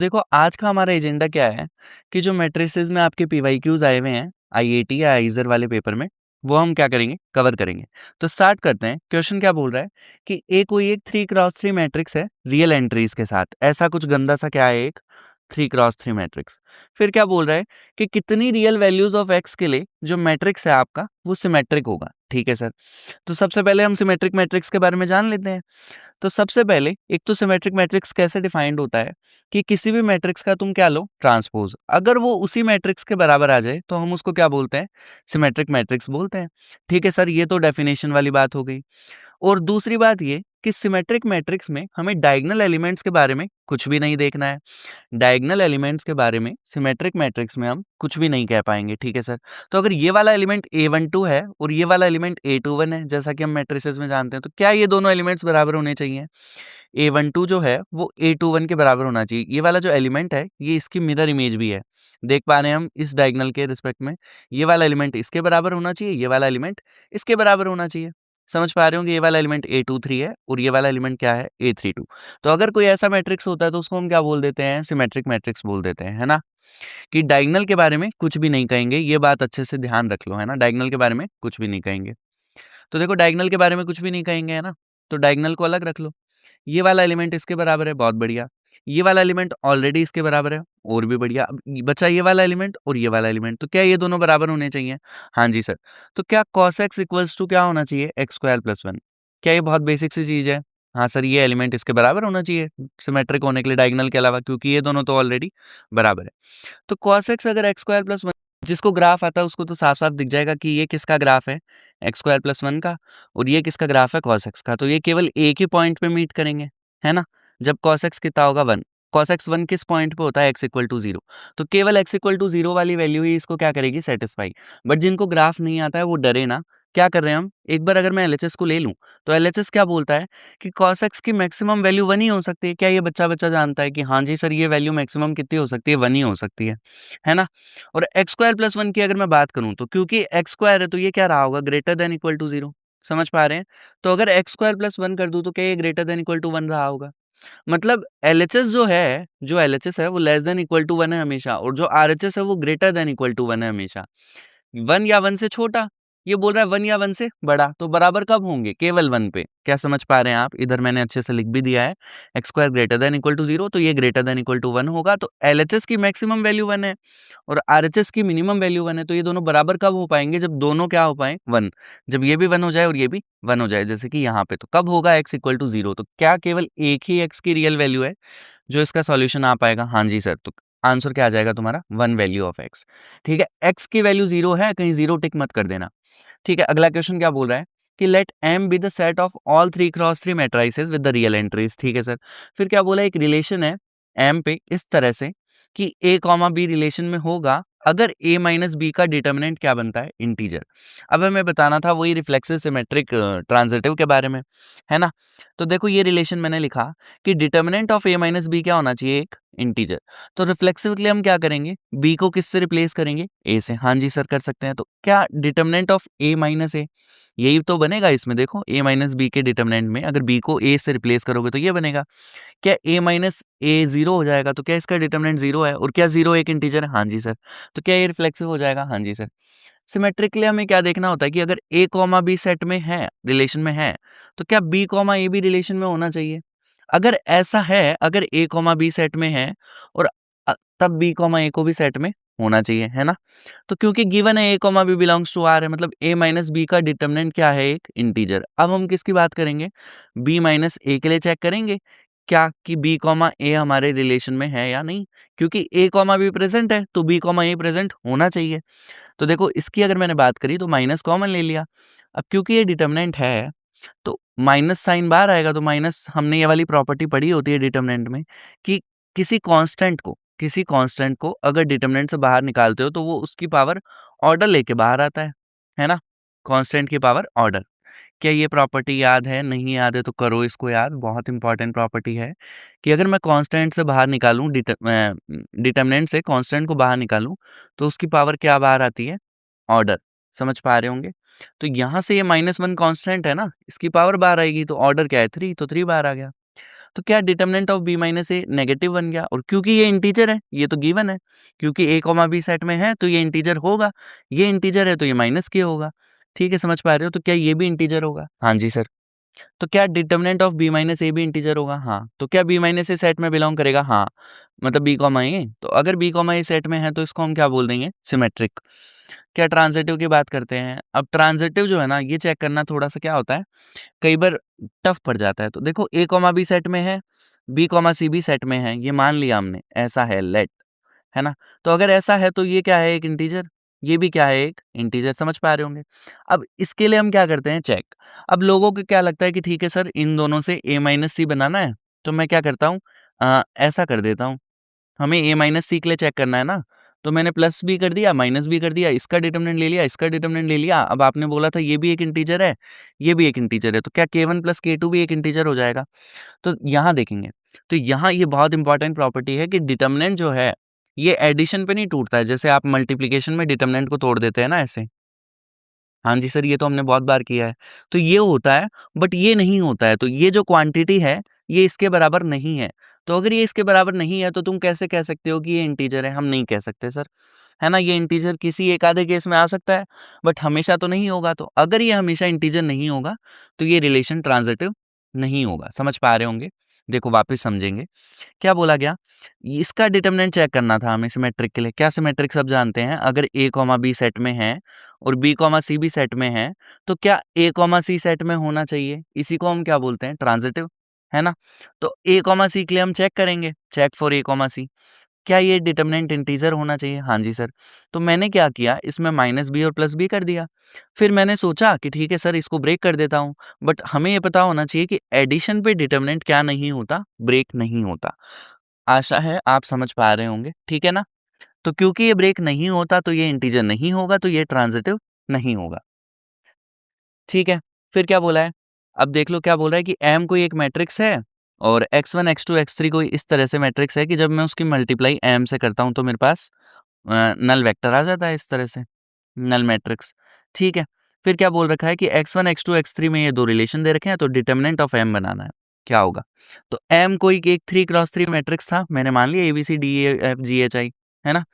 देखो आज का हमारा एजेंडा क्या है कि जो मैट्रिसेस में आपके पीवाईक्यूज आए हुए हैं आईआईटी या आइजर वाले पेपर में वो हम क्या करेंगे कवर करेंगे। तो स्टार्ट करते हैं। क्वेश्चन क्या बोल रहा है कि कोई एक 3x3 मैट्रिक्स है रियल एंट्रीज के साथ। ऐसा कुछ गंदा सा क्या है, एक 3x3 मैट्रिक्स। फिर क्या बोल रहा है कि कितनी रियल वैल्यूज ऑफ एक्स के लिए जो मैट्रिक्स है आपका वो सिमेट्रिक होगा। ठीक है सर। तो सबसे पहले हम सिमेट्रिक मैट्रिक्स के बारे में जान लेते हैं। तो सबसे पहले एक तो सिमेट्रिक मैट्रिक्स कैसे डिफाइंड होता है कि किसी भी मैट्रिक्स का तुम क्या लो ट्रांसपोज, अगर वो उसी मैट्रिक्स के बराबर आ जाए तो हम उसको क्या बोलते हैं, सिमेट्रिक मैट्रिक्स बोलते हैं। ठीक है सर, ये तो डेफिनेशन वाली बात हो गई। और दूसरी बात ये कि सिमेट्रिक मैट्रिक्स में हमें डायगोनल एलिमेंट्स के बारे में कुछ भी नहीं देखना है। डायगोनल एलिमेंट्स के बारे में सिमेट्रिक मैट्रिक्स में हम कुछ भी नहीं कह पाएंगे। ठीक है सर। तो अगर ये वाला एलिमेंट a12 है और ये वाला एलिमेंट a21 है, जैसा कि हम मैट्रिसेस में जानते हैं, तो क्या ये दोनों एलिमेंट्स बराबर होने चाहिए। a12 जो है वो a21 के बराबर होना चाहिए। ये वाला जो एलिमेंट है ये इसकी मिरर इमेज भी है, देख पा रहे हैं हम इस डायगोनल के रिस्पेक्ट में। ये वाला एलिमेंट इसके बराबर होना चाहिए, ये वाला एलिमेंट इसके बराबर होना चाहिए। समझ पा रहे होंगे, ये वाला एलिमेंट a23 है और ये वाला एलिमेंट क्या है, a32। तो अगर कोई ऐसा मैट्रिक्स होता है तो उसको हम क्या बोल देते हैं, सिमेट्रिक मैट्रिक्स बोल देते हैं, है ना। कि डायगोनल के बारे में कुछ भी नहीं कहेंगे, ये बात अच्छे से ध्यान रख लो, है ना। डायगोनल के बारे में कुछ भी नहीं कहेंगे। तो देखो डायगोनल के बारे में कुछ भी नहीं कहेंगे, है ना। तो डायगोनल को अलग रख लो। ये वाला एलिमेंट इसके बराबर है, बहुत बढ़िया। ये वाला एलिमेंट ऑलरेडी इसके बराबर है, और भी बढ़िया। अब बचा ये वाला एलिमेंट और ये वाला एलिमेंट, तो क्या ये दोनों बराबर होने चाहिए। हाँ जी सर। तो क्या cos x इक्वल्स टू क्या होना चाहिए, x² + 1। क्या ये बहुत बेसिक सी चीज है। हाँ सर, ये एलिमेंट इसके बराबर होना चाहिए सिमेट्रिक होने के लिए डायगोनल के अलावा, क्योंकि ये दोनों तो ऑलरेडी बराबर है। तो cos x अगर x² + 1, जिसको ग्राफ आता है उसको तो साफ साफ दिख जाएगा कि ये किसका ग्राफ है, x² + 1 का, और ये किसका ग्राफ है, cos x का। तो ये केवल एक ही पॉइंट पे मीट करेंगे, है ना। जब cos x कितना होगा, 1। cos x 1 किस पॉइंट पे होता है, x = 0। तो केवल x = 0 वाली वैल्यू ही इसको क्या करेगी, सेटिस्फाई। बट जिनको ग्राफ नहीं आता है वो डरे ना। क्या कर रहे हैं हम, एक बार अगर मैं एलएचएस को ले लूं तो एलएचएस क्या बोलता है कि cos x की मैक्सिमम वैल्यू 1 ही हो सकती है। क्या ये बच्चा बच्चा जानता है कि हाँ जी सर, ये वैल्यू मैक्सिमम कितनी हो सकती है, 1 ही हो सकती है ना। और x² + 1 की अगर मैं बात करूं तो क्योंकि x² है तो ये क्या रहा होगा, >= 0। समझ पा रहे हैं। तो अगर x² + 1 कर दूं तो क्या ये >= 1 रहा होगा। मतलब एलएचएस जो एलएचएस है वो <= 1 है हमेशा, और जो आरएचएस है वो >= 1 है हमेशा। 1 या 1 से छोटा, ये बोल रहा है 1 या 1 से बड़ा, तो बराबर कब होंगे, केवल 1 पे। क्या समझ पा रहे हैं आप, इधर मैंने अच्छे से लिख भी दिया है, x² > 0 तो ये > 1 होगा। तो एलएचएस की मैक्सिमम वैल्यू 1 है और आरएचएस की मिनिमम वैल्यू 1 है, तो ये दोनों बराबर कब हो पाएंगे, जब दोनों क्या हो पाए, 1। जब ये भी 1 हो जाए और ये भी 1 हो जाए, जैसे कि यहाँ पे, तो कब होगा x = 0। तो क्या केवल एक ही x की रियल वैल्यू है जो इसका सॉल्यूशन आ पाएगा। हाँ जी सर। तो आंसर क्या आ जाएगा तुम्हारा, 1 वैल्यू ऑफ x। ठीक है, x की वैल्यू 0 है, कहीं 0 टिक मत कर देना। ठीक है, अगला क्वेश्चन क्या बोल रहा है कि let m be the set of all 3x3 matrices with the real entries. ठीक है सर। फिर क्या बोला, एक रिलेशन है m पे इस तरह से कि a, b रिलेशन में होगा अगर a - b का डिटर्मिनेंट क्या बनता है, इंटीजर। अब हमें बताना था वही रिफ्लेक्सिव सिमेट्रिक ट्रांजिटिव के बारे में, है ना। तो देखो ये रिलेशन मैंने लिखा कि डिटर्मिनेंट ऑफ a - b क्या होना चाहिए, एक इंटीजर। तो रिफ्लेक्सिव के लिए हम क्या करेंगे, b को किससे रिप्लेस करेंगे, a से। हाँ जी सर, कर सकते हैं। तो क्या डिटर्मिनेंट ऑफ a - a, यही तो बनेगा इसमें। देखो a - b के डिटर्मिनेंट में अगर b को a से रिप्लेस करोगे तो ये बनेगा। क्या a - a 0 हो जाएगा, तो क्या इसका डिटर्मिनेंट 0 है, और क्या 0 एक इंटीजर है। हाँ जी सर। तो क्या ये रिफ्लेक्सिव हो जाएगा। हाँ जी सर। सिमेट्रिकली हमें क्या देखना होता है कि अगर a, b सेट में है, रिलेशन में है, तो क्या b, a भी रिलेशन में होना चाहिए। अगर ऐसा है, अगर a, b सेट में है और तब b, a को भी सेट में होना चाहिए, है ना। तो क्योंकि गिवन है a, b belongs to r है, मतलब a - b का डिटर्मिनेंट क्या है, एक इंटीजर। अब हम किसकी बात करेंगे, b - a के लिए चेक करेंगे क्या कि b, a हमारे रिलेशन में है या नहीं। क्योंकि a, b प्रेजेंट है तो b, a प्रेजेंट होना चाहिए। तो देखो इसकी अगर मैंने बात करी तो माइनस कॉमन ले लिया। अब क्योंकि ये डिटर्मिनेंट है तो माइनस साइन बाहर आएगा, तो माइनस, हमने ये वाली प्रॉपर्टी पढ़ी होती है डिटर्मिनेंट में कि किसी कांस्टेंट को अगर डिटर्मिनेंट से बाहर निकालते हो तो वो उसकी पावर ऑर्डर लेके बाहर आता है ना। कांस्टेंट की पावर ऑर्डर। क्या ये प्रॉपर्टी याद है, नहीं याद है तो करो इसको याद, बहुत इंपॉर्टेंट प्रॉपर्टी है कि अगर मैं कांस्टेंट से बाहर निकालूं, डिटर्मिनेंट से कांस्टेंट को बाहर निकालूं तो उसकी पावर क्या बाहर आती है, ऑर्डर। समझ पा रहे होंगे। तो यहाँ से ये -1 कांस्टेंट है ना, इसकी पावर बाहर आएगी तो ऑर्डर क्या है, 3, तो 3 बाहर आ गया। तो क्या determinant of b minus A negative बन गया, और क्योंकि ये इंटीजर है, ये तो गिवन है, क्योंकि a कॉमा b सेट में है तो ये इंटीजर होगा, ये इंटीजर है तो ये माइनस के होगा। ठीक है, समझ पा रहे हो? तो क्या ये भी इंटीजर होगा? हाँ जी सर। तो क्या डिटरमिनेंट ऑफ b माइनस ए भी इंटीजर होगा? हाँ। तो क्या b माइनस ए सेट में बिलोंग करेगा? हाँ। मतलब b कॉमा ए, तो अगर b कॉमा ए सेट में है तो इसको हम क्या बोल देंगे? सिमेट्रिक। क्या ट्रांजिटिव की बात करते हैं। अब ट्रांजिटिव जो है ना, ये चेक करना थोड़ा सा क्या होता है, कई बार टफ पड़ जाता है। तो देखो a कॉमा बी सेट में है, b कॉमा सी भी सेट में है, ये मान लिया हमने, ऐसा है लेट, है ना। तो अगर ऐसा है तो ये क्या है? एक इंटीजर। ये भी क्या है? एक इंटीजर। समझ पा रहे होंगे। अब इसके लिए हम क्या करते हैं? चेक। अब लोगों को क्या लगता है कि ठीक है सर, इन दोनों से a माइनस सी बनाना है, तो मैं क्या करता हूँ, ऐसा कर देता हूँ। हमें a माइनस सी के लिए चेक करना है ना, तो मैंने प्लस भी कर दिया, माइनस भी कर दिया, इसका डिटरमिनेंट ले लिया, इसका डिटरमिनेंट ले लिया। अब आपने बोला था ये भी एक इंटीजर है, ये भी एक इंटीजर है, तो क्या k1 प्लस k2 भी एक इंटीजर हो जाएगा? तो यहाँ देखेंगे, तो यहाँ ये बहुत इंपॉर्टेंट प्रॉपर्टी है कि डिटरमिनेंट जो है, ये एडिशन पे नहीं टूटता है, जैसे आप मल्टीप्लिकेशन में डिटरमिनेंट को तोड़ देते हैं ना, ऐसे। हाँ जी सर, ये तो हमने बहुत बार किया है। तो ये होता है, बट ये नहीं होता है। तो ये जो क्वांटिटी है, ये इसके बराबर नहीं है। तो अगर ये इसके बराबर नहीं है, तो तुम कैसे कह सकते हो कि ये इंटीजर है? हम नहीं कह सकते सर, है ना। ये इंटीजर किसी एक आधे केस में आ सकता है, बट हमेशा तो नहीं होगा। तो अगर ये हमेशा इंटीजर नहीं होगा, तो ये रिलेशन ट्रांजिटिव नहीं होगा। समझ पा रहे होंगे। देखो वापस समझेंगे। क्या बोला गया? इसका डिटरमिनेंट चेक करना था हमें सिमेट्रिक के लिए। क्या सिमेट्रिक सब जानते हैं? अगर a कॉमा बी सेट में है और b कॉमा सी भी सेट में है, तो क्या a कॉमा सी सेट में होना चाहिए? इसी को हम क्या बोलते हैं? ट्रांजिटिव, है ना। तो a कॉमा सी के लिए हम चेक करेंगे, चेक फॉर a कॉमा सी। क्या ये डिटरमिनेंट इंटीजर होना चाहिए? हाँ जी सर। तो मैंने क्या किया, इसमें माइनस बी और प्लस बी कर दिया। फिर मैंने सोचा कि ठीक है सर, इसको ब्रेक कर देता हूँ, बट हमें ये पता होना चाहिए कि एडिशन पे डिटरमिनेंट क्या नहीं होता? ब्रेक नहीं होता। आशा है आप समझ पा रहे होंगे, ठीक है ना। तो क्योंकि ये ब्रेक नहीं होता, तो ये इंटीजर नहीं होगा, तो ये ट्रांजिटिव नहीं होगा। ठीक है, फिर क्या बोला है? अब देख लो क्या बोल रहा है कि m कोई एक मैट्रिक्स है और x1 x2 x3 कोई इस तरह से मैट्रिक्स है कि जब मैं उसकी मल्टीप्लाई m से करता हूँ तो मेरे पास नल वेक्टर आ जाता है इस तरह से, नल मैट्रिक्स। ठीक है, फिर क्या बोल रखा है कि x1 x2 x3 में ये दो रिलेशन दे रखे हैं, तो डिटरमिनेंट ऑफ m बनाना है। क्या होगा? तो m कोई एक 3x3 मैट्रिक्स था, मैंने मान लिया ABCDEFGHI, है ना।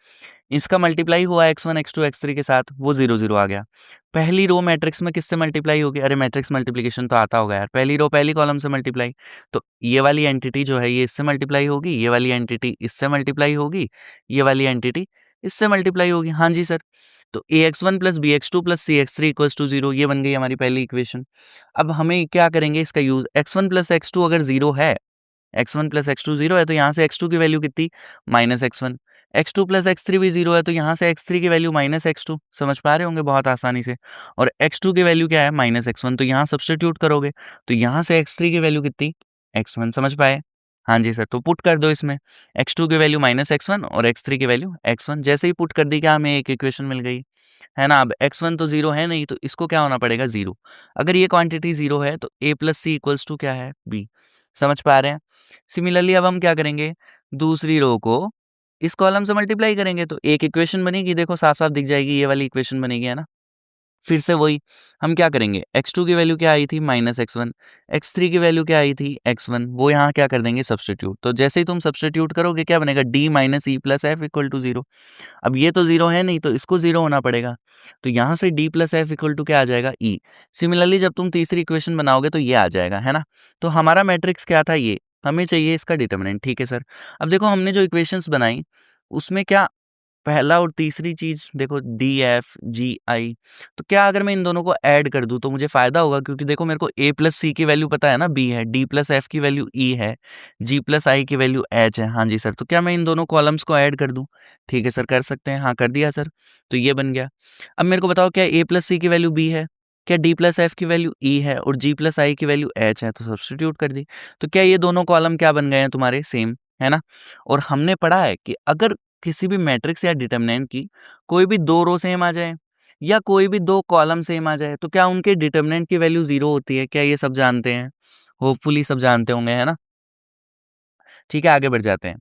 इसका मल्टीप्लाई हुआ x1 x2 x3 के साथ, वो 0 0 आ गया। पहली रो मैट्रिक्स में किससे मल्टीप्लाई होगी? अरे मैट्रिक्स मल्टीप्लिकेशन तो आता होगा यार। पहली रो पहली कॉलम से मल्टीप्लाई, तो ये वाली एंटिटी जो है ये इससे मल्टीप्लाई होगी, ये वाली एंटिटी इससे मल्टीप्लाई होगी, ये वाली एंटिटी इससे मल्टीप्लाई होगी। हाँ जी सर। तो ax1 plus bx2 plus cx3 equals to 0, ये बन गई हमारी पहली इक्वेशन। अब हमें क्या करेंगे इसका यूज? x1 प्लस x2 अगर 0 है, x1 प्लस x2 0 है, तो यहाँ से x2 की वैल्यू कितनी? Minus x1। x2 plus x3 भी 0 है, तो यहाँ से x3 की वैल्यू माइनस x2। समझ पा रहे होंगे बहुत आसानी से। और x2 की वैल्यू क्या है? माइनस x1, तो यहाँ सब्स्टिट्यूट करोगे, तो यहाँ से x3 की वैल्यू कितनी? x1। समझ पाए? हाँ जी सर। तो पुट कर दो इसमें, x2 की वैल्यू माइनस x1 और x3 की वैल्यू x1। जैसे ही पुट कर दी, क्या हमें एक इक्वेशन मिल गई, है ना। अब x1 तो 0 है नहीं, तो इसको क्या होना पड़ेगा? 0। अगर ये क्वांटिटी 0 है, तो a plus C equals to क्या है? b। समझ पा रहे हैं? सिमिलरली अब हम क्या करेंगे, दूसरी रो को इस कॉलम से मल्टीप्लाई करेंगे, तो एक इक्वेशन बनेगी, देखो साफ साफ दिख जाएगी, ये वाली इक्वेशन बनेगी, है ना। फिर से वही हम क्या करेंगे, x2 की वैल्यू क्या आई थी? Minus x1। x3 की वैल्यू क्या आई थी? x1। वो यहाँ क्या कर देंगे? सब्सटीट्यूट। तो जैसे ही तुम सब्सटीट्यूट करोगे, क्या बनेगा? d minus E plus F equal to 0। अब ये तो 0 है नहीं, तो इसको 0 होना पड़ेगा। तो यहाँ से d plus F equal to क्या आ जाएगा? e। सिमिलरली जब तुम तीसरी इक्वेशन बनाओगे तो ये आ जाएगा, है ना। तो हमारा मैट्रिक्स क्या था? ये। हमें चाहिए इसका डिटरमिनेंट, ठीक है सर। अब देखो हमने जो इक्वेशंस बनाई, उसमें क्या पहला और तीसरी चीज़ देखो, डी एफ जी आई, तो क्या अगर मैं इन दोनों को ऐड कर दूं तो मुझे फ़ायदा होगा? क्योंकि देखो मेरे को a प्लस सी की वैल्यू पता है ना, b है, d प्लस एफ की वैल्यू e है, g प्लस आई की वैल्यू h है। हाँ जी सर। तो क्या मैं इन दोनों कॉलम्स को ऐड कर दूं? ठीक है सर, कर सकते हैं। हाँ, कर दिया सर। तो ये बन गया। अब मेरे को बताओ, क्या a प्लस सी की वैल्यू b है, क्या d प्लस एफ की वैल्यू e है और g प्लस आई की वैल्यू h है? तो सब्स्टिट्यूट कर दी। तो क्या ये दोनों कॉलम क्या बन गए हैं तुम्हारे? सेम, है ना। और हमने पढ़ा है कि अगर किसी भी मैट्रिक्स या डिटरमिनेंट की कोई भी दो रो सेम आ जाए या कोई भी दो कॉलम सेम आ जाए, तो क्या उनके डिटरमिनेंट की वैल्यू 0 होती है? क्या ये सब जानते हैं? होपफुली सब जानते होंगे, है ना। ठीक है, आगे बढ़ जाते हैं।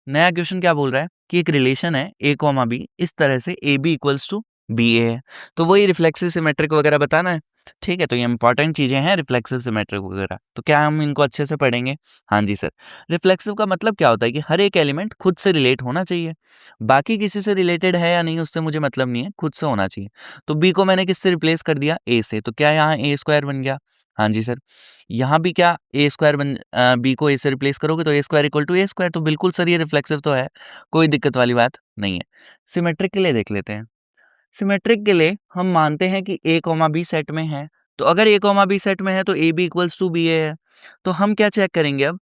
नया क्वेश्चन क्या बोल रहा है कि एक रिलेशन है a कॉमा बी, इस तरह से A B equals to B A है। तो वही रिफ्लेक्सिव सिमेट्रिक वगैरह बताना है। ठीक है, तो ये इंपॉर्टेंट चीज़ें हैं रिफ्लेक्सिव, सिमेट्रिक वगैरह। तो क्या हम इनको अच्छे से पढ़ेंगे? हाँ जी सर। रिफ्लेक्सिव का मतलब क्या होता है कि हर एक एलिमेंट खुद से रिलेट होना चाहिए। बाकी किसी से रिलेटेड है या नहीं उससे मुझे मतलब नहीं है, खुद से होना चाहिए। तो बी को मैंने किससे रिप्लेस कर दिया? ए से। तो क्या यहाँ ए स्क्वायर बन गया? हाँ जी सर। यहाँ भी क्या ए स्क्वायर बी को ए से रिप्लेस करोगे तो A square equal to A square. तो बिल्कुल सर ये रिफ्लेक्सिव तो है, कोई दिक्कत वाली बात नहीं है। सिमेट्रिक के लिए देख लेते हैं। सिमेट्रिक के लिए हम मानते हैं कि ए कॉमा बी सेट में है। तो अगर ए कॉमा बी सेट में है तो A B equals to B A है। तो हम क्या चेक करेंगे अब?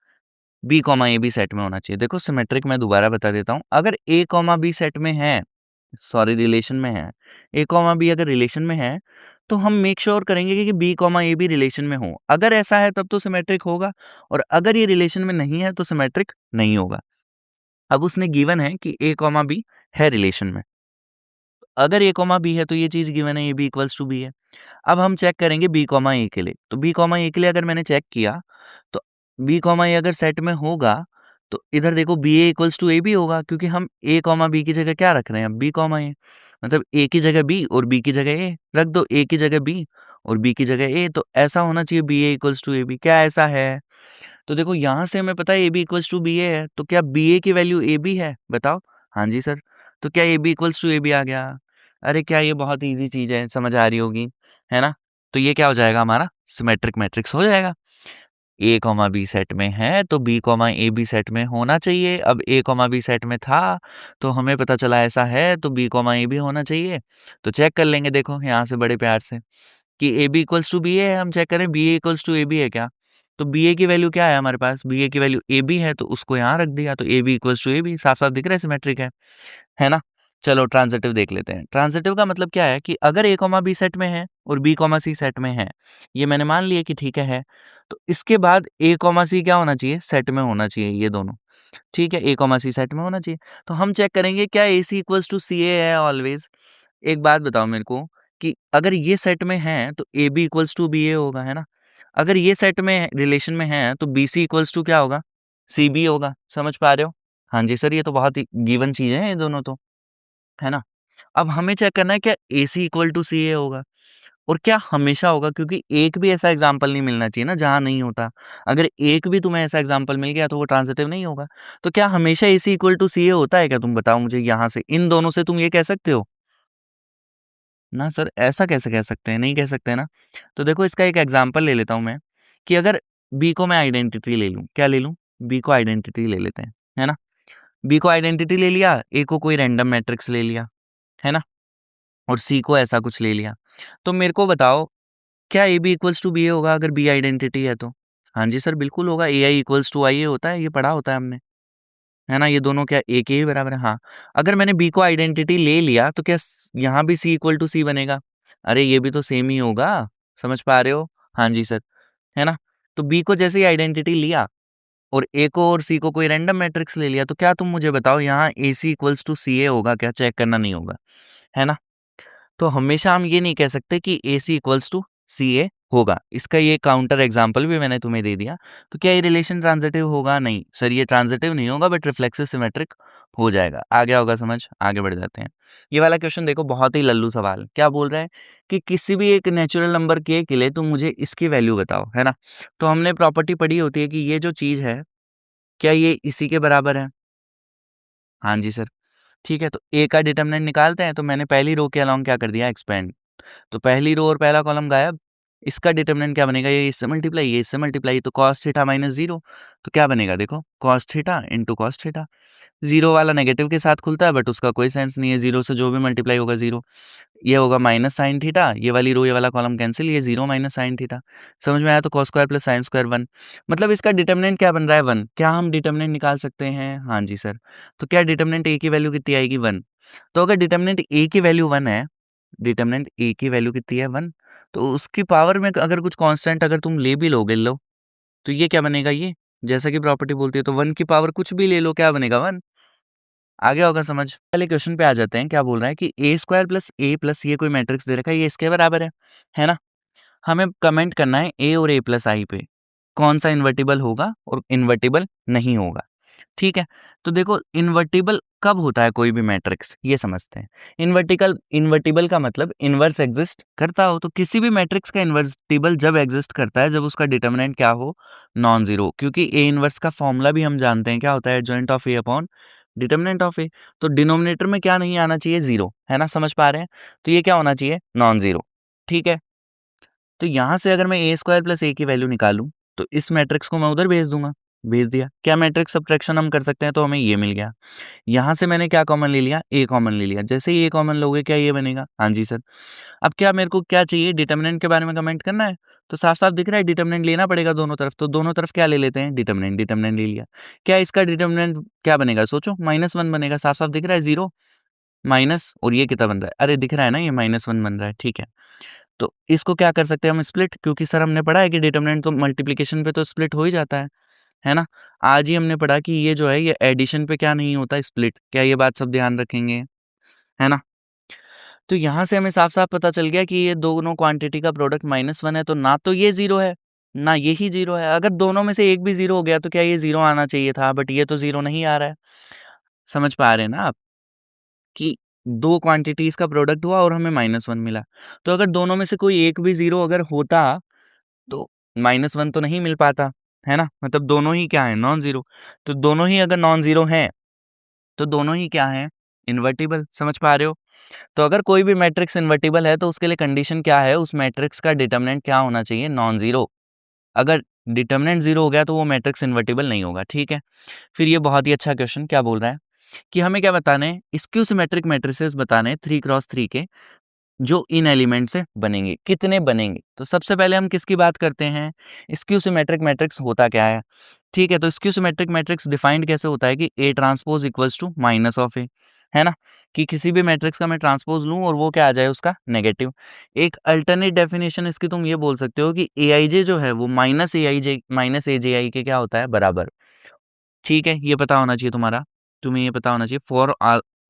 B comma A B set में होना चाहिए। देखो सिमेट्रिक मैं दोबारा बता देता हूँ। अगर ए कॉमा बी सेट में है, सॉरी रिलेशन में है, ए कॉमा बी अगर रिलेशन में है तो हम मेक श्योर करेंगे कि बी कॉमा ए भी रिलेशन में हो। अगर ऐसा है तब तो सिमेट्रिक होगा, और अगर ये रिलेशन में नहीं है तो सिमेट्रिक नहीं होगा। अब उसने गिवन है कि ए कॉमा बी है रिलेशन में। अगर ए कॉमा बी है तो ये चीज़ गिवन है A B equals to B है। अब हम चेक करेंगे बी कॉमा ए के लिए। तो बी कॉमा ए के लिए अगर मैंने चेक किया तो बी कॉमा ए अगर सेट में होगा तो इधर देखो B A equals to A B होगा, क्योंकि हम ए कॉमा बी की जगह क्या रख रहे हैं? बी कॉमा ए। मतलब ए की जगह बी और बी की जगह ए रख दो, ए की जगह बी और बी की जगह ए। तो ऐसा होना चाहिए B A equals to A B. क्या ऐसा है? तो देखो यहाँ से हमें पता है A B equals to B A है, तो क्या बी ए की वैल्यू ए बी है? बताओ। हाँ जी सर। तो क्या A B equals to A B आ गया? अरे क्या ये बहुत ईज़ी चीज़ है, समझ आ रही होगी, है ना? तो ये क्या हो जाएगा हमारा? सिमेट्रिक मैट्रिक्स हो जाएगा। ए कॉमा बी सेट में है तो बी कॉमा ए भी सेट में होना चाहिए। अब ए कॉमा बी सेट में था तो हमें पता चला ऐसा है तो बी कॉमा ए भी होना चाहिए। तो चेक कर लेंगे देखो यहाँ से बड़े प्यार से कि A B equals to B A है। हम चेक करें B A equals to A B है क्या? तो बी ए की वैल्यू क्या है हमारे पास? बी ए की वैल्यू ए बी है तो उसको यहाँ रख दिया। तो A B equals to A B, साफ साफ दिख रहा है सिमेट्रिक है ना? चलो ट्रांजिटिव देख लेते हैं। ट्रांजिटिव का मतलब क्या है कि अगर ए कॉमा बी सेट में है और बी कॉमा सी सेट में है, ये मैंने मान लिया कि ठीक है, तो इसके बाद ए कॉमा सी क्या होना चाहिए? सेट में होना चाहिए ये दोनों। ठीक है, ए कॉमा सी सेट में होना चाहिए। तो हम चेक करेंगे क्या ए सी इक्वल्स टू सी ए है ऑलवेज। एक बात बताओ मेरे को कि अगर ये सेट में है तो A B equals to B A होगा, है ना? अगर ये सेट में रिलेशन में है तो बी सी इक्वल्स टू क्या होगा? सी बी होगा। समझ पा रहे हो? हाँ जी सर, ये तो बहुत ही गिवन चीज़ है ये दोनों तो, है ना? अब हमें चेक करना है क्या ए सी इक्वल टू सी ए होगा, और क्या हमेशा होगा? क्योंकि एक भी ऐसा एग्जाम्पल नहीं मिलना चाहिए ना जहाँ नहीं होता। अगर एक भी तुम्हें ऐसा एग्जाम्पल मिल गया तो वो ट्रांजिटिव नहीं होगा। तो क्या हमेशा ए सी इक्वल टू सी ए होता है क्या? तुम बताओ मुझे, यहाँ से इन दोनों से तुम ये कह सकते हो? ना सर, ऐसा कैसे कह सकते हैं? नहीं कह सकते ना। तो देखो इसका एक एग्जाम्पल ले लेता हूँ मैं कि अगर बी को मैं आइडेंटिटी ले लूँ, क्या ले लूँ? बी को आइडेंटिटी ले लेते हैं, है ना? बी को आइडेंटिटी ले लिया, ए को कोई रैंडम मैट्रिक्स ले लिया, है ना? और सी को ऐसा कुछ ले लिया। तो मेरे को बताओ क्या A B equals to B A होगा अगर बी आइडेंटिटी है तो? हाँ जी सर, बिल्कुल होगा। ए आई इक्वल्स टू आई ए होता है, ये पढ़ा होता है हमने, है ना? ये दोनों क्या ए के ही बराबर है? हाँ। अगर मैंने बी को आइडेंटिटी ले लिया तो क्या यहाँ भी सी इक्वल टू सी बनेगा? अरे ये भी तो सेम ही होगा। समझ पा रहे हो? हाँ जी सर, है ना? तो बी को जैसे ही आइडेंटिटी लिया और ए को और सी को कोई रैंडम मैट्रिक्स ले लिया, तो क्या तुम मुझे बताओ यहाँ ए सी इक्वल्स टू सी ए होगा क्या? चेक करना नहीं होगा, है ना? तो हमेशा हम ये नहीं कह सकते कि ए सी इक्वल्स टू सी ए होगा। इसका ये काउंटर एग्जाम्पल भी मैंने तुम्हें दे दिया। तो क्या ये रिलेशन ट्रांजिटिव होगा? नहीं सर, ये ट्रांजिटिव नहीं होगा, बट रिफ्लेक्सिव सिमेट्रिक हो जाएगा। आ गया होगा समझ? आगे बढ़ जाते हैं। ये वाला क्वेश्चन देखो, बहुत ही लल्लू सवाल। क्या बोल रहा है कि किसी भी एक नेचुरल नंबर के लिए तुम मुझे इसकी वैल्यू बताओ, है ना? तो हमने प्रॉपर्टी पढ़ी होती है कि ये जो चीज है क्या ये इसी के बराबर है? हाँ जी सर। ठीक है, तो ए का डिटरमिनेंट निकालते हैं। तो मैंने पहली रो के अलोंग क्या कर दिया? एक्सपेंड। तो पहली रो और पहला कॉलम गायब। इसका डिटरमिनेंट क्या बनेगा? ये इससे मल्टीप्लाई, ये इससे मल्टीप्लाई, तो कॉस थीटा माइनस जीरो। तो क्या बनेगा? देखो cos theta into cos theta. Zero वाला नेगेटिव के साथ खुलता है, बट उसका कोई सेंस नहीं है। जीरो से जो भी मल्टीप्लाई होगा जीरो। ये होगा माइनस साइन थीटा, ये वाली रो ये वाला कॉलम कैंसिल, ये जीरो माइनस साइन थीटा। समझ में आया? तो cos square plus sine square 1। मतलब इसका डिटरमिनेंट क्या बन रहा है? 1। क्या हम डिटरमिनेंट निकाल सकते हैं? हाँ जी सर। तो क्या डिटरमिनेंट ए की वैल्यू कितनी आएगी? 1। तो अगर डिटरमिनेंट ए की वैल्यू 1 है, डिटरमिनेंट ए की वैल्यू कितनी है? 1। तो उसकी पावर में अगर कुछ कांस्टेंट अगर तुम ले भी लोगे, लो, तो ये क्या बनेगा? ये जैसा कि प्रॉपर्टी बोलती है, तो 1 की पावर कुछ भी ले लो, क्या बनेगा? 1। आ गया होगा समझ? पहले क्वेश्चन पे आ जाते हैं। क्या बोल रहा है कि ए स्क्वायर प्लस ए प्लस ये कोई मैट्रिक्स दे रखा है, ये इसके बराबर है ना? हमें कमेंट करना है ए और ए प्लस आई पे कौन सा इन्वर्टिबल होगा और इन्वर्टिबल नहीं होगा। ठीक है, तो देखो इन्वर्टिबल कब होता है कोई भी मैट्रिक्स, ये समझते हैं। इन्वर्टिबल का मतलब इन्वर्स एग्जिस्ट करता हो, तो किसी भी मैट्रिक्स का इन्वर्टिबल जब एग्जिस्ट करता है जब उसका डिटर्मिनेंट क्या हो, नॉन जीरो, क्योंकि ए इन्वर्स का फॉर्मूला भी हम जानते हैं क्या होता है, adjoint of A upon determinant of A. तो डिनोमिनेटर में क्या नहीं आना चाहिए, जीरो, है ना, समझ पा रहे हैं, तो ये क्या होना चाहिए, नॉन जीरो। ठीक है, तो यहां से अगर मैं ए स्क्वायर प्लस ए की वैल्यू निकालूं तो इस मैट्रिक्स को मैं उधर भेज दूंगा, भेज दिया, क्या मैट्रिक्स सब्ट्रैक्शन हम कर सकते हैं, तो हमें ये मिल गया। यहाँ से मैंने क्या कॉमन ले लिया, ए कॉमन ले लिया, जैसे ही ए कॉमन लोगे क्या ये बनेगा, हाँ जी सर। अब क्या मेरे को क्या चाहिए, डिटर्मिनेंट के बारे में कमेंट करना है, तो साफ साफ दिख रहा है डिटर्मिनेंट लेना पड़ेगा दोनों तरफ, तो दोनों तरफ क्या ले लेते हैं, डिटर्मिनेंट, डिटर्मिनेंट ले लिया। क्या इसका डिटर्मिनेंट क्या बनेगा, सोचो, -1 बनेगा, साफ साफ दिख रहा है, जीरो माइनस, और ये कितना बन रहा है, अरे दिख रहा है ना, ये -1 बन रहा है। ठीक है, तो इसको क्या कर सकते हैं हम, स्प्लिट, क्योंकि सर हमने पढ़ा है कि डिटर्मिनेंट तो मल्टीप्लिकेशन पे तो स्प्लिट हो ही जाता है ना। आज ही हमने पढ़ा कि ये जो है ये एडिशन पे क्या नहीं होता, स्प्लिट, क्या ये बात सब ध्यान रखेंगे, है ना। तो यहाँ से हमें साफ-साफ पता चल गया कि ये दोनों क्वांटिटी का प्रोडक्ट -1 है, तो ना तो ये 0 है, ना ये ही 0 है। अगर दोनों में से एक भी 0 हो गया तो क्या ये 0 आना चाहिए था, बट ये तो 0 नहीं आ रहा है। समझ पा रहे हैं ना आप कि 2 क्वांटिटीज़ का प्रोडक्ट हुआ और हमें -1 मिला। तो अगर दोनों में से कोई एक भी 0 अगर होता तो -1 तो नहीं मिल पाता, है ना? मतलब दोनों ही क्या है, नॉन ज़ीरो। तो दोनों ही अगर नॉन ज़ीरो हैं, तो दोनों ही क्या हैं, इन्वर्टिबल। समझ पा रहे हो? तो अगर कोई भी मैट्रिक्स इन्वर्टिबल है तो उसके लिए कंडीशन क्या है, उस मैट्रिक्स का डिटरमिनेंट क्या होना चाहिए, नॉन ज़ीरो। अगर डिटरमिनेंट 0 हो गया तो वो मैट्रिक्स इन्वर्टिबल नहीं होगा, ठीक है? फिर ये बहुत ही अच्छा क्वेश्चन क्या बोल रहा है कि हमें क्या बताना है, स्क्यू सिमेट्रिक मैट्रिसेस बताने हैं 3x3 के, जो इन एलिमेंट से बनेंगे, कितने बनेंगे। तो सबसे पहले हम किसकी बात करते हैं, स्क्यू सिमेट्रिक मैट्रिक्स होता क्या है। ठीक है, तो स्क्यू सिमेट्रिक मैट्रिक्स डिफाइंड कैसे होता है कि A transpose equals to minus of A, है ना, कि किसी भी मैट्रिक्स का मैं ट्रांसपोज लूं और वो क्या आ जाए, उसका नेगेटिव। एक अल्टरनेट डेफिनेशन इसकी तुम ये बोल सकते हो कि ए आई जे जो है वो माइनस ए जे आई के क्या होता है, बराबर। ठीक है, ये पता होना चाहिए तुम्हें ये पता होना चाहिए फॉर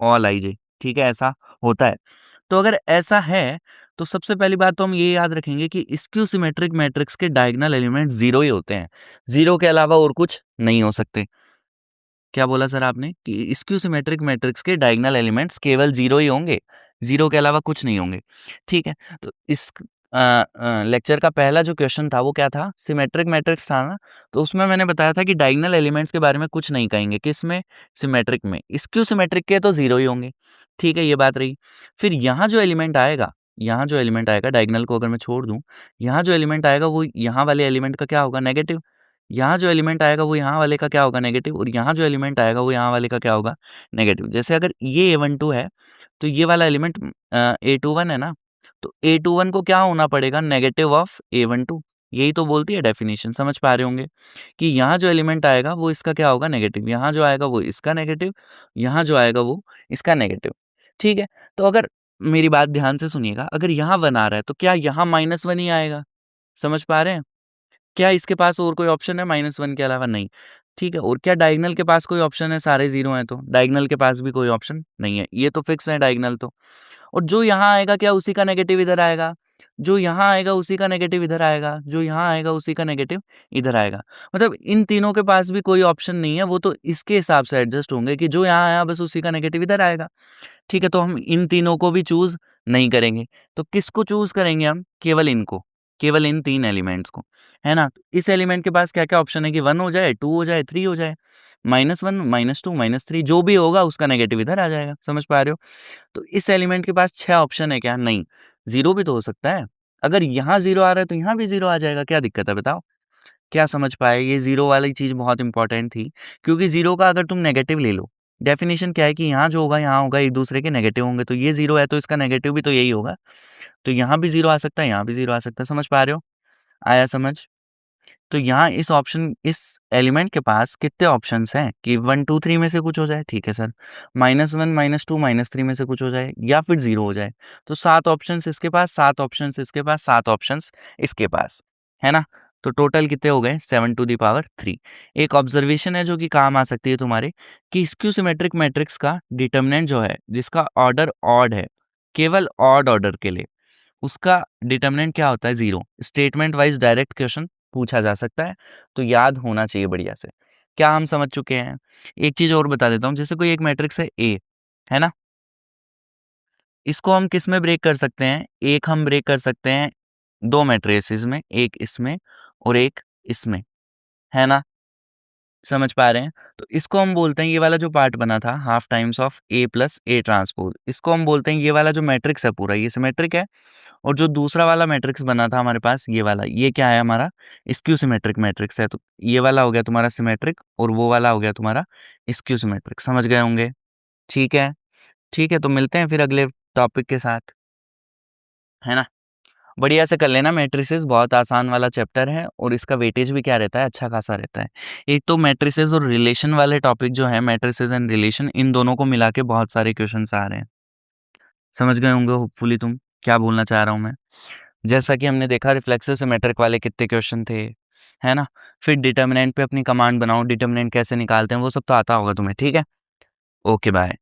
ऑल आई जे, ठीक है, ऐसा होता है। तो अगर ऐसा है तो सबसे पहली बात तो हम ये याद रखेंगे कि स्क्यू सिमेट्रिक मैट्रिक्स के डायगोनल एलिमेंट 0 ही होते हैं, 0 के अलावा और कुछ नहीं हो सकते। क्या बोला सर आपने कि स्क्यू सिमेट्रिक मैट्रिक्स के डायगोनल एलिमेंट्स केवल 0 ही होंगे, 0 के अलावा कुछ नहीं होंगे। ठीक है, तो इस लेक्चर का पहला जो क्वेश्चन था वो क्या था, सिमेट्रिक मैट्रिक्स था ना, तो उसमें मैंने बताया था कि डायगोनल एलिमेंट्स के बारे में कुछ नहीं कहेंगे, किसमें, सिमेट्रिक में। स्क्यू सिमेट्रिक के तो 0 ही होंगे। ठीक है, ये बात रही। फिर यहाँ जो एलिमेंट आएगा डायगोनल को अगर मैं छोड़ दूँ, यहाँ जो एलिमेंट आएगा वो यहाँ वाले एलिमेंट का क्या होगा, नेगेटिव। यहाँ जो एलिमेंट आएगा वो यहाँ वाले का क्या होगा, नेगेटिव, और यहाँ जो एलिमेंट आएगा वो यहाँ वाले का क्या होगा, नेगेटिव। जैसे अगर ये A12 है तो ये वाला एलिमेंट A21 है ना, तो A21 को क्या होना पड़ेगा, नेगेटिव ऑफ A12। यही तो बोलती है डेफिनेशन, समझ पा रहे होंगे कि यहाँ जो एलिमेंट आएगा वो इसका क्या होगा, नेगेटिव, यहाँ जो आएगा वो इसका नेगेटिव, यहाँ जो आएगा वो इसका नेगेटिव। ठीक है, तो अगर मेरी बात ध्यान से सुनिएगा, अगर यहाँ 1 आ रहा है तो क्या यहाँ -1 ही आएगा, समझ पा रहे हैं? क्या इसके पास और कोई ऑप्शन है -1 के अलावा? नहीं। ठीक है, और क्या डायगोनल के पास कोई ऑप्शन है, सारे 0 हैं तो? डायगोनल के पास भी कोई ऑप्शन नहीं है, ये तो फिक्स है डायगोनल तो। और जो यहाँ आएगा क्या उसी का नेगेटिव इधर आएगा, जो यहाँ आएगा उसी का नेगेटिव इधर आएगा, जो यहाँ आएगा उसी का नेगेटिव इधर आएगा। मतलब इन तीनों के पास भी कोई ऑप्शन नहीं है, वो तो इसके हिसाब से एडजस्ट होंगे कि जो यहाँ आया बस उसी का नेगेटिव इधर आएगा। ठीक है, तो हम इन तीनों को भी चूज़ नहीं करेंगे। तो किसको चूज़ करेंगे हम? केवल इनको, केवल इन 3 एलिमेंट्स को, है ना? इस एलिमेंट के पास क्या-क्या ऑप्शन है कि 1 हो जाए, 2 हो जाए, 3 हो जाए। -1, -2, -3 जो भी होगा उसका नेगेटिव इधर आ जाएगा, समझ पा रहे हो? तो इस एलिमेंट के पास 6 ऑप्शन है क्या? नहीं, 0 भी तो हो सकता है। अगर यहाँ 0 आ रहा है तो यहाँ भी 0 आ जाएगा, क्या दिक्कत है बताओ? क्या समझ पाए? ये 0 वाली चीज़ बहुत इंपॉर्टेंट थी, क्योंकि 0 का अगर तुम नेगेटिव ले लो, डेफिनिशन क्या है कि यहाँ जो होगा, यहाँ होगा, एक दूसरे के नेगेटिव होंगे, तो ये 0 है तो इसका नेगेटिव भी तो यही होगा। तो यहाँ भी 0 आ सकता है, यहाँ भी 0 आ सकता है, समझ पा रहे हो? आया समझ? तो यहाँ इस एलिमेंट के पास कितने ऑप्शंस हैं कि 1, 2, 3 में से कुछ हो जाए, ठीक है सर। -1, -2, -3 में से कुछ हो जाए या फिर 0 हो जाए। तो 7 ऑप्शंस इसके पास, 7 ऑप्शंस इसके पास, 7 ऑप्शंस इसके पास, है ना? तो टोटल कितने हो गए? 7 टू द पावर 3। एक ऑब्जर्वेशन है जो कि काम आ सकती है तुम्हारे, कि स्क्यू सिमेट्रिक मैट्रिक्स का डिटरमिनेंट जो है, जिसका ऑर्डर ऑड है, केवल ऑड ऑर्डर के लिए, उसका डिटरमिनेंट क्या होता है? 0। स्टेटमेंट वाइज डायरेक्ट क्वेश्चन पूछा जा सकता है, तो याद होना चाहिए बढ़िया से। क्या हम समझ चुके हैं? एक चीज़ और बता देता हूँ, जैसे कोई एक मैट्रिक्स है ए, है ना? इसको हम किस में ब्रेक कर सकते हैं? एक हम ब्रेक कर सकते हैं 2 मैट्रिसेस में, एक इसमें और एक इसमें, है ना? समझ पा रहे हैं? तो इसको हम बोलते हैं, ये वाला जो पार्ट बना था half times of A plus A transpose, इसको हम बोलते हैं, ये वाला जो मैट्रिक्स है पूरा ये सिमेट्रिक है। और जो दूसरा वाला मैट्रिक्स बना था हमारे पास ये वाला, ये क्या है हमारा? स्क्यू सिमेट्रिक मैट्रिक्स है। तो ये वाला हो गया तुम्हारा सिमेट्रिक और वो वाला हो गया तुम्हारा स्क्यू सिमेट्रिक। समझ गए होंगे? ठीक है। ठीक है, तो मिलते हैं फिर अगले टॉपिक के साथ, है ना? बढ़िया से कर लेना, मैट्रिसेस बहुत आसान वाला चैप्टर है और इसका वेटेज भी क्या रहता है, अच्छा खासा रहता है। एक तो मैट्रिसेस और रिलेशन वाले टॉपिक जो है, मैट्रिसेस एंड रिलेशन, इन दोनों को मिला के बहुत सारे क्वेश्चंस आ रहे हैं। समझ गए होंगे होपफुली तुम क्या बोलना चाह रहा हूँ मैं। जैसा कि हमने देखा रिफ्लेक्सिव सिमेट्रिक वाले कितने क्वेश्चन थे, है ना? फिर डिटर्मिनेंट पे अपनी कमांड बनाओ, डिटर्मिनेंट कैसे निकालते हैं वो सब तो आता होगा तुम्हें, ठीक है? Okay bye.